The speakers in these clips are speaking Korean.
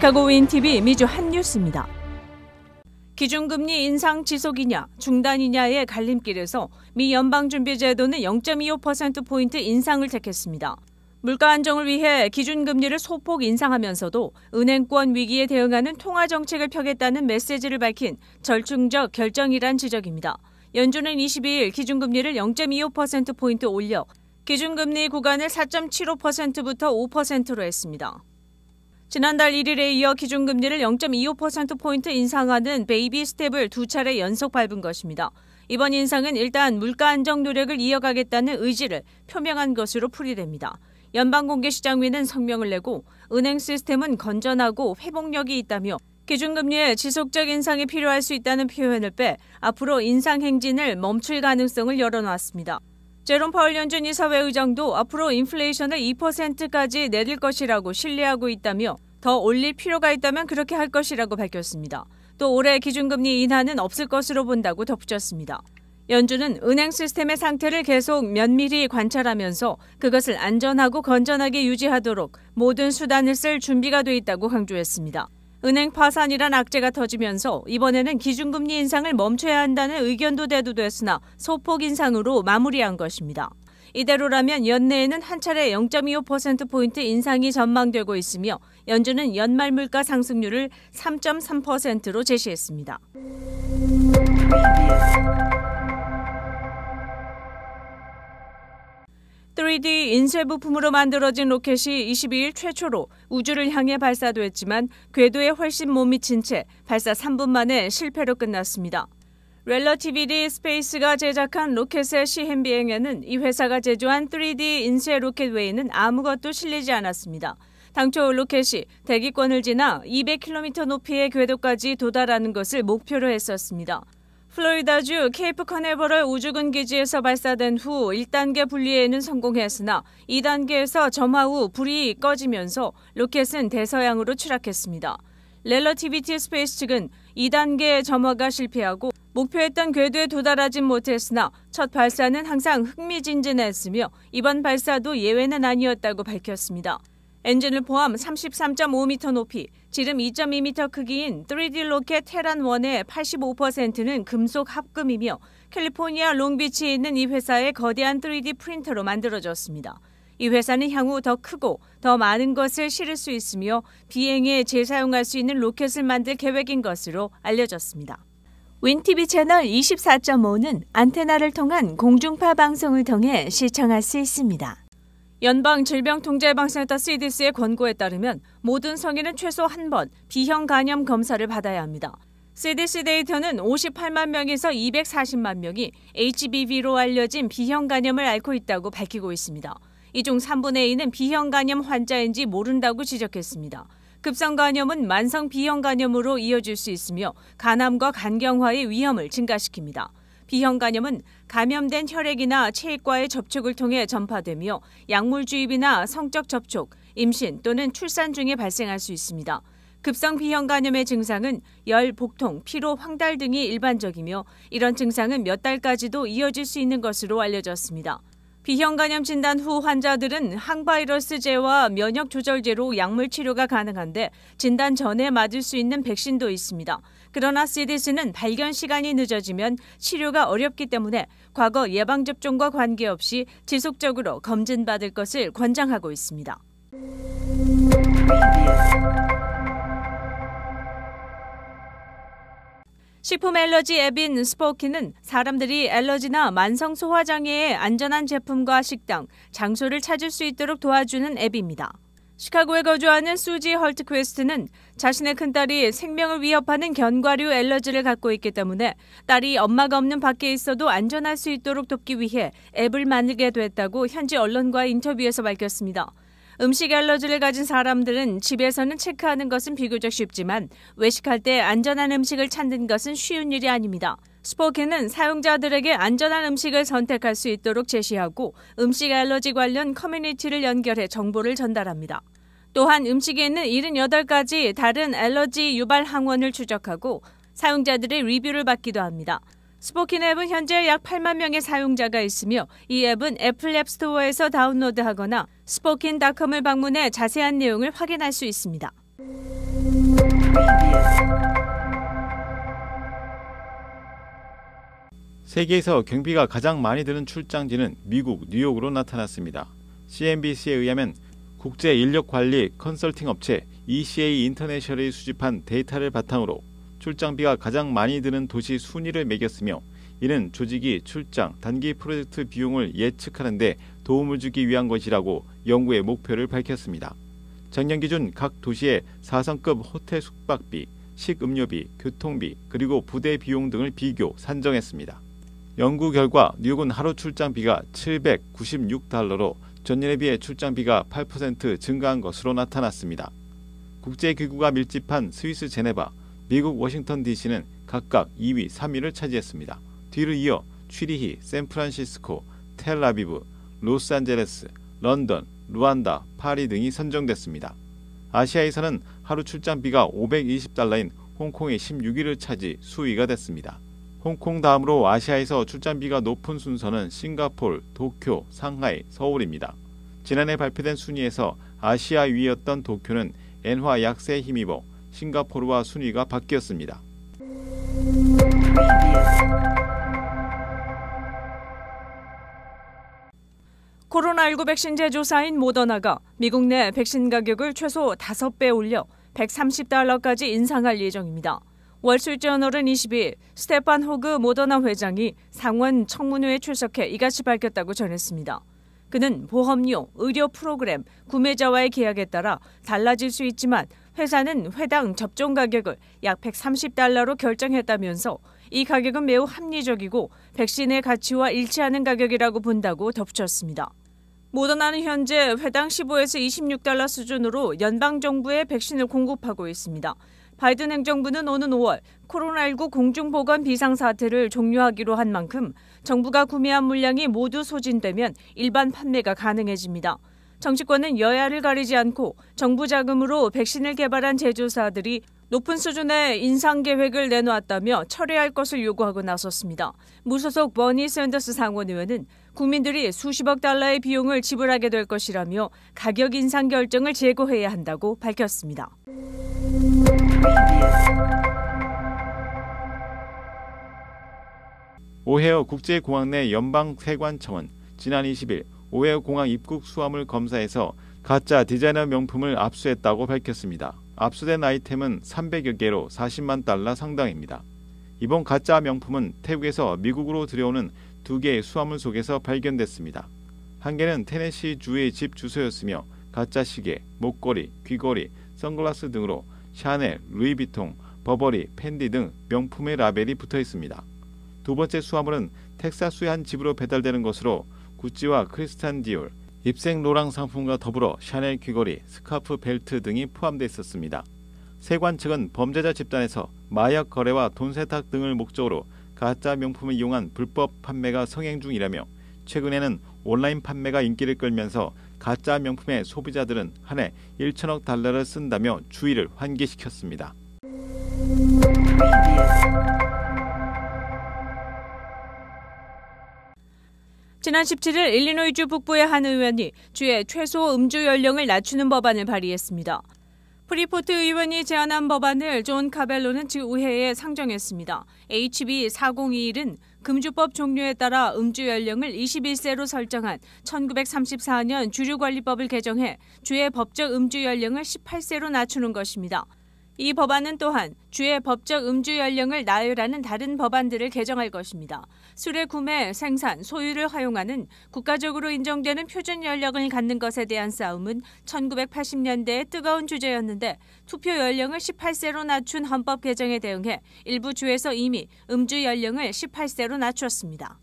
시카고 윈TV 미주 핫뉴스입니다. 기준금리 인상 지속이냐 중단이냐의 갈림길에서 미 연방준비제도는 0.25%포인트 인상을 택했습니다. 물가 안정을 위해 기준금리를 소폭 인상하면서도 은행권 위기에 대응하는 통화정책을 펴겠다는 메시지를 밝힌 절충적 결정이란 지적입니다. 연준은 22일 기준금리를 0.25%포인트 올려 기준금리 구간을 4.75%부터 5%로 했습니다. 지난달 1일에 이어 기준금리를 0.25%포인트 인상하는 베이비 스텝을 두 차례 연속 밟은 것입니다. 이번 인상은 일단 물가 안정 노력을 이어가겠다는 의지를 표명한 것으로 풀이됩니다. 연방공개시장위는 성명을 내고 은행 시스템은 건전하고 회복력이 있다며 기준금리의 지속적 인상이 필요할 수 있다는 표현을 빼 앞으로 인상 행진을 멈출 가능성을 열어놨습니다. 제롬 파월 연준 이사회 의장도 앞으로 인플레이션을 2%까지 내릴 것이라고 신뢰하고 있다며 더 올릴 필요가 있다면 그렇게 할 것이라고 밝혔습니다. 또 올해 기준금리 인하는 없을 것으로 본다고 덧붙였습니다. 연준은 은행 시스템의 상태를 계속 면밀히 관찰하면서 그것을 안전하고 건전하게 유지하도록 모든 수단을 쓸 준비가 돼 있다고 강조했습니다. 은행 파산이란 악재가 터지면서 이번에는 기준금리 인상을 멈춰야 한다는 의견도 대두됐으나 소폭 인상으로 마무리한 것입니다. 이대로라면 연내에는 한 차례 0.25%포인트 인상이 전망되고 있으며 연준은 연말 물가 상승률을 3.3%로 제시했습니다. 3D 인쇄 부품으로 만들어진 로켓이 22일 최초로 우주를 향해 발사됐지만 궤도에 훨씬 못 미친 채 발사 3분 만에 실패로 끝났습니다. 렐러티비티 스페이스가 제작한 로켓의 시행 비행에는 이 회사가 제조한 3D 인쇄 로켓 외에는 아무것도 실리지 않았습니다. 당초 로켓이 대기권을 지나 200km 높이의 궤도까지 도달하는 것을 목표로 했었습니다. 플로리다주 케이프 커네버럴 우주군 기지에서 발사된 후 1단계 분리에는 성공했으나 2단계에서 점화 후 불이 꺼지면서 로켓은 대서양으로 추락했습니다. 렐러티비티 스페이스 측은 2단계 점화가 실패하고 목표했던 궤도에 도달하진 못했으나 첫 발사는 항상 흥미진진했으며 이번 발사도 예외는 아니었다고 밝혔습니다. 엔진을 포함 33.5m 높이, 지름 2.2m 크기인 3D 로켓 테란1의 85%는 금속 합금이며 캘리포니아 롱비치에 있는 이 회사의 거대한 3D 프린터로 만들어졌습니다. 이 회사는 향후 더 크고 더 많은 것을 실을 수 있으며 비행에 재사용할 수 있는 로켓을 만들 계획인 것으로 알려졌습니다. 윈TV 채널 24.5는 안테나를 통한 공중파 방송을 통해 시청할 수 있습니다. 연방질병통제예방센터 CDC의 권고에 따르면 모든 성인은 최소 한 번 B형 간염 검사를 받아야 합니다. CDC 데이터는 58만 명에서 240만 명이 HBV로 알려진 B형 간염을 앓고 있다고 밝히고 있습니다. 이 중 3분의 2는 B형 간염 환자인지 모른다고 지적했습니다. 급성 간염은 만성 B형 간염으로 이어질 수 있으며 간암과 간경화의 위험을 증가시킵니다. B형 간염은 감염된 혈액이나 체액과의 접촉을 통해 전파되며 약물 주입이나 성적 접촉, 임신 또는 출산 중에 발생할 수 있습니다. 급성 B형 간염의 증상은 열, 복통, 피로, 황달 등이 일반적이며 이런 증상은 몇 달까지도 이어질 수 있는 것으로 알려졌습니다. B형 간염 진단 후 환자들은 항바이러스제와 면역 조절제로 약물 치료가 가능한데 진단 전에 맞을 수 있는 백신도 있습니다. 그러나 CDC는 발견 시간이 늦어지면 치료가 어렵기 때문에 과거 예방접종과 관계없이 지속적으로 검진받을 것을 권장하고 있습니다. 식품 알러지 앱인 스포키는 사람들이 알러지나 만성 소화장애의 안전한 제품과 식당, 장소를 찾을 수 있도록 도와주는 앱입니다. 시카고에 거주하는 수지 헐트퀘스트는 자신의 큰딸이 생명을 위협하는 견과류 알러지를 갖고 있기 때문에 딸이 엄마가 없는 밖에 있어도 안전할 수 있도록 돕기 위해 앱을 만들게 됐다고 현지 언론과의 인터뷰에서 밝혔습니다. 음식 알러지를 가진 사람들은 집에서는 체크하는 것은 비교적 쉽지만 외식할 때 안전한 음식을 찾는 것은 쉬운 일이 아닙니다. 스포키는 사용자들에게 안전한 음식을 선택할 수 있도록 제시하고 음식 알러지 관련 커뮤니티를 연결해 정보를 전달합니다. 또한 음식에 있는 78가지 다른 알러지 유발 항원을 추적하고 사용자들의 리뷰를 받기도 합니다. 스포킨 앱은 현재 약 8만 명의 사용자가 있으며 이 앱은 애플 앱스토어에서 다운로드하거나 스포킨.com을 방문해 자세한 내용을 확인할 수 있습니다. 세계에서 경비가 가장 많이 드는 출장지는 미국 뉴욕으로 나타났습니다. CNBC에 의하면 국제인력관리 컨설팅 업체 ECA 인터내셔널이 수집한 데이터를 바탕으로 출장비가 가장 많이 드는 도시 순위를 매겼으며, 이는 조직이 출장, 단기 프로젝트 비용을 예측하는 데 도움을 주기 위한 것이라고 연구의 목표를 밝혔습니다. 작년 기준 각 도시의 4성급 호텔 숙박비, 식음료비, 교통비, 그리고 부대 비용 등을 비교 산정했습니다. 연구 결과 뉴욕은 하루 출장비가 $796로 전년에 비해 출장비가 8% 증가한 것으로 나타났습니다. 국제기구가 밀집한 스위스 제네바, 미국 워싱턴 DC는 각각 2위, 3위를 차지했습니다. 뒤를 이어 취리히, 샌프란시스코, 텔아비브, 로스안젤레스, 런던, 루안다, 파리 등이 선정됐습니다. 아시아에서는 하루 출장비가 $520인 홍콩이 16위를 차지 수위가 됐습니다. 홍콩 다음으로 아시아에서 출장비가 높은 순서는 싱가포르, 도쿄, 상하이, 서울입니다. 지난해 발표된 순위에서 아시아 위였던 도쿄는 엔화 약세에 힘입어 싱가포르와 순위가 바뀌었습니다. 코로나19 백신 제조사인 모더나가 미국 내 백신 가격을 최소 5배 올려 $130까지 인상할 예정입니다. 월스트리트저널은 22일 스테판 호그 모더나 회장이 상원 청문회에 출석해 이같이 밝혔다고 전했습니다. 그는 보험료, 의료 프로그램, 구매자와의 계약에 따라 달라질 수 있지만 회사는 회당 접종 가격을 약 $130로 결정했다면서 이 가격은 매우 합리적이고 백신의 가치와 일치하는 가격이라고 본다고 덧붙였습니다. 모더나는 현재 회당 $15에서 $26 수준으로 연방정부에 백신을 공급하고 있습니다. 바이든 행정부는 오는 5월 코로나19 공중보건 비상사태를 종료하기로 한 만큼 정부가 구매한 물량이 모두 소진되면 일반 판매가 가능해집니다. 정치권은 여야를 가리지 않고 정부 자금으로 백신을 개발한 제조사들이 높은 수준의 인상 계획을 내놓았다며 철회할 것을 요구하고 나섰습니다. 무소속 버니 샌더스 상원의원은 국민들이 수십억 달러의 비용을 지불하게 될 것이라며 가격 인상 결정을 재고해야 한다고 밝혔습니다. 오헤어 국제공항 내 연방세관청은 지난 20일 오헤어 공항 입국 수화물 검사에서 가짜 디자이너 명품을 압수했다고 밝혔습니다. 압수된 아이템은 300여 개로 $40만 상당입니다. 이번 가짜 명품은 태국에서 미국으로 들여오는 2개의 수화물 속에서 발견됐습니다. 한 개는 테네시 주의 집 주소였으며 가짜 시계, 목걸이, 귀걸이, 선글라스 등으로 샤넬, 루이비통, 버버리, 펜디 등 명품의 라벨이 붙어 있습니다. 두 번째 수화물은 텍사스의 한 집으로 배달되는 것으로 구찌와 크리스탄 디올, 입생 로랑 상품과 더불어 샤넬 귀걸이, 스카프 벨트 등이 포함되어 있었습니다. 세관 측은 범죄자 집단에서 마약 거래와 돈 세탁 등을 목적으로 가짜 명품을 이용한 불법 판매가 성행 중이라며 최근에는 온라인 판매가 인기를 끌면서 가짜 명품의 소비자들은 한 해 1천억 달러를 쓴다며 주의를 환기시켰습니다. 지난 17일 일리노이주 북부의 한 의원이 주의 최소 음주 연령을 낮추는 법안을 발의했습니다. 프리포트 의원이 제안한 법안을 존 카벨로는 의회에 상정했습니다. HB 4021은 금주법 종료에 따라 음주 연령을 21세로 설정한 1934년 주류관리법을 개정해 주의 법적 음주 연령을 18세로 낮추는 것입니다. 이 법안은 또한 주의 법적 음주 연령을 나열하는 다른 법안들을 개정할 것입니다. 술의 구매, 생산, 소유를 허용하는 국가적으로 인정되는 표준 연령을 갖는 것에 대한 싸움은 1980년대의 뜨거운 주제였는데 투표 연령을 18세로 낮춘 헌법 개정에 대응해 일부 주에서 이미 음주 연령을 18세로 낮췄습니다.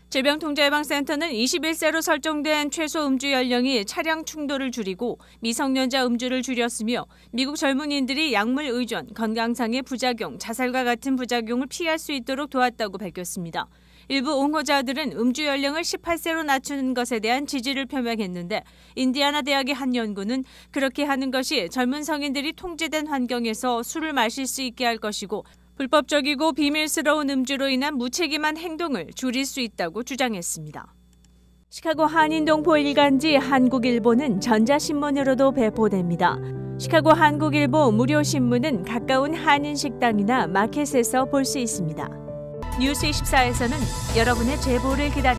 질병통제예방센터는 21세로 설정된 최소 음주 연령이 차량 충돌을 줄이고 미성년자 음주를 줄였으며 미국 젊은이들이 약물 의존, 건강상의 부작용, 자살과 같은 부작용을 피할 수 있도록 도왔다고 밝혔습니다. 일부 옹호자들은 음주 연령을 18세로 낮추는 것에 대한 지지를 표명했는데 인디아나 대학의 한 연구는 그렇게 하는 것이 젊은 성인들이 통제된 환경에서 술을 마실 수 있게 할 것이고 불법적이고 비밀스러운 음주로 인한 무책임한 행동을 줄일 수 있다고 주장했습니다. 시카고 한인동포 일간지 한국일보는 전자신문으로도 배포됩니다. 시카고 한국일보 무료 신문은 가까운 한인 식당이나 마켓에서 볼 수 있습니다. 뉴스24에서는 여러분의 제보를 기다립니다.